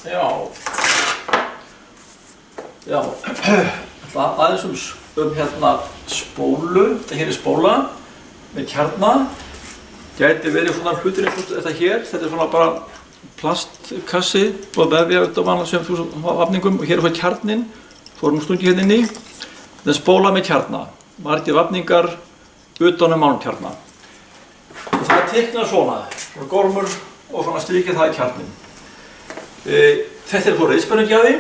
Já, aðeins hérna spólu, þetta hér spóla með kjarna. Gæti verið svona hlutir eins og þetta hér, þetta svona bara plastkassi og vefja út á vanlega 7000 vafningum og hér svo kjarnin, svo hún stungið hérna inni. Þetta spóla með kjarna, margir vafningar utan mánkjarna. Og það teiknar svona gormur og svona strikið það kjarnin. Þetta svo reiðspennugjafi.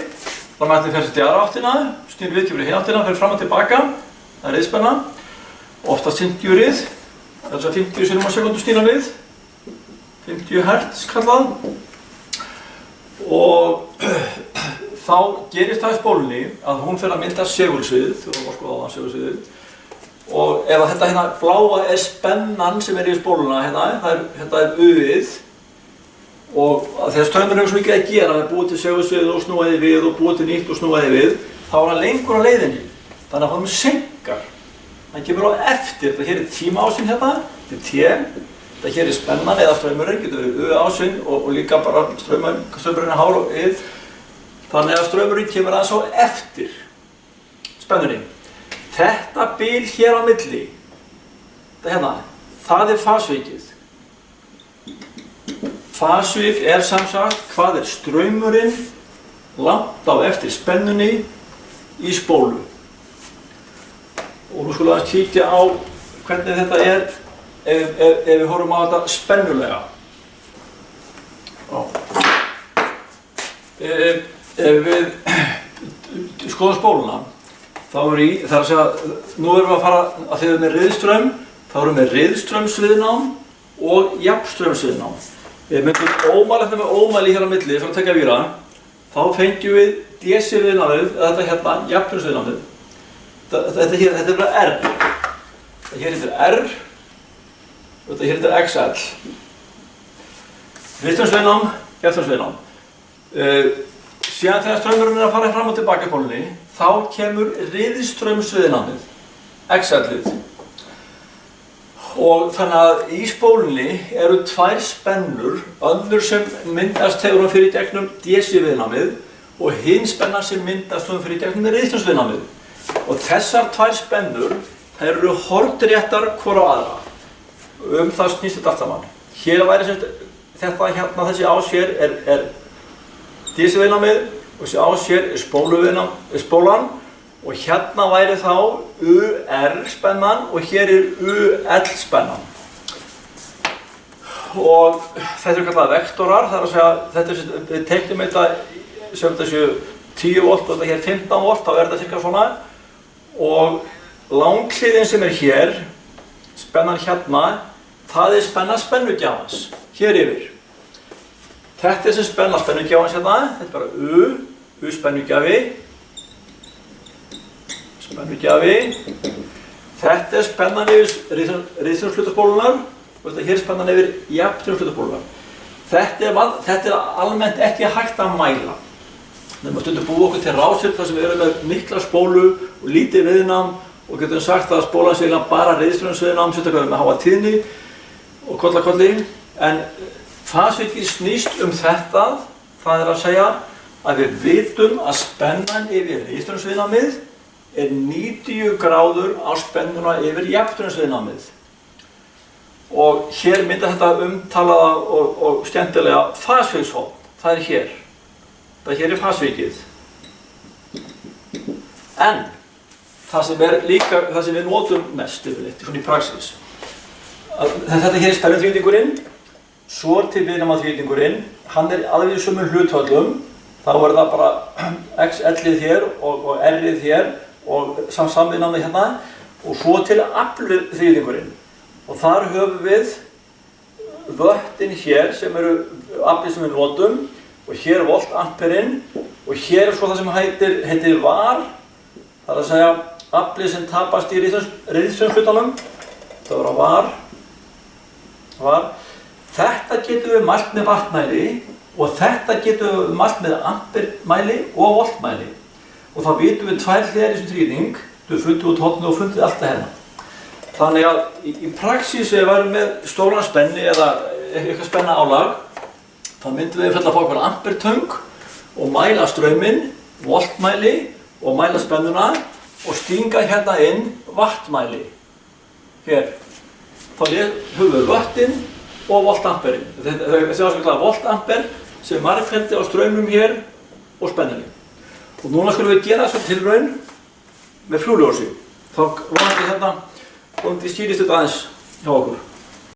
Það mætti færsast í aðra áttina, snýr við kemur í hina áttina, fer fram og tilbaka. Það reiðspenna. Oftast 50 rið, þess að 50 sinnum á sekundu snýra við. 50 hertz kallað. Og þá gerist það í spólunni að hún fer að mynda segulsvið, þú erum að skoða á það segulsviðið. Og ef þetta hérna bláa spennan sem í spóluna hérna, þetta U-ið. Og þegar straumurinn hefur svo mikið að gera, hann búið til segulsvið og snúaði við og búið til nýtt og snúaði við, þá hann lengur á leiðinni. Þannig að honum senkar. Hann kemur á eftir, þetta hér tímaásinn hérna, þetta T, þetta hér spennan eða straumurinn, getur verið U-ásinn og líka bara straumurinn hár og yð. Þannig að straumurinn kemur aðeins á eftir spennunni. Þetta bil hér á milli, þetta hérna, það fasvikið. Fasvik samsagt hvað straumurinn langt á eftir spennunni í spólu. Og nú skulum við kíkja á hvernig þetta ef við horfum á þetta spennulega. Ef við skoðum spóluna, þá það að segja, nú erum við að fara að þegar við erum með riðstraum, þá erum við með riðstraumsviðnám og jafnstraumsviðnám. Ef við myndum með ómæli hér á milli fyrir að taka víra, þá fengjum við DC-viðnámið, eða þetta hérna, jafnstraumsviðnámið. Þetta hér bara R. Þetta hér heitir R og þetta hér heitir XL. Riðstraumsviðnám, jafnstraumsviðnám. Síðan þegar straumurinn að fara fram og tilbaka í spólunni, þá kemur riðstraumsviðnámið, XL-ið. Og þannig að í spólunni eru tvær spennur, önnur sem myndast hefur hún fyrir gegnum DC-viðnámið og hinn spenna sem myndast hún fyrir gegnum riðstraumsviðnámið. Og þessar tvær spennur, þær eru hornréttar hvor á aðra. Það snýst þetta allt saman. Hér væri þetta hérna, þessi ás hér er DC-viðnámið og þessi ás hér er spólan. Og hérna væri þá UR-spennan og hér UL-spennan. Og þetta kallað vektorar, það að segja, við teiknum þetta sem þessu 10 volt og þetta hér 15 volt, þá þetta cirka svona. Og langhliðin sem hér, spennan hérna, það spenna spennugjafans, hér yfir. Þetta sem spenna spennugjafans hérna, þetta bara U-spennugjafi. Spennugjafi. Þetta spennan yfir riðstraumshlutaspólunnar og þetta hér spennan yfir jafnstraumshlutaspólunnar. Þetta almennt ekki hægt að mæla. Þegar maður stundum búið okkur til ráðsett þar sem við erum með mikla spólu og lítið viðnám og getum sagt að spólan sé bara riðstraumsviðnám, sérstaklega með háa tíðni og kollakolli. En fasvikið snýst þetta, það að segja að við vitum að spennan yfir riðstraumsviðnámið er 90 gráður á spennuna yfir jafnstraumsviðnámið. Og hér myndar þetta umtalaða og skemmtilega fasvikshorn, það hér. Það hér fasvikið. En það sem líka, það sem við notum mest yfirleitt, svona í praxis. Þetta hér spennuþrýtingurinn, svo til viðnámaþrýtingurinn, hann alveg í sömu hluthöllum, þá það bara XL-ið hér og R-ið hér og samviðnámið hérna og svo til aflþrýtingurinn. Og þar höfum við vöttin hér sem aflið sem við notum og hér voltamperinn og hér svo það sem heitir var, það að segja aflið sem tapast í riðstraumshlutanum, það var var. Þetta getum við mælt með wattmæli og þetta getum við mælt með ampermæli og voltmæli. Og þá vitum við tvær hliðar í þessum þrýting, þú fundið út hornið og fundið allt það hérna. Þannig að í praxís ef við værum með stóran spenni eða eitthvað spenna álag, þá myndum við að fá einhverja ampertöng og mæla strauminn, voltmæli og mæla spennuna og stinga hérna inn wattmæli. Hér. Þá höfum við vöttin og voltamperinn. Þessi áskillega voltamper sem margfeldi á straumum hér og spennunni. Og núna skulum við gera þessa tilraun með flúrljósi. Þá vonandi hérna, vonandi skýrist þetta aðeins hjá okkur.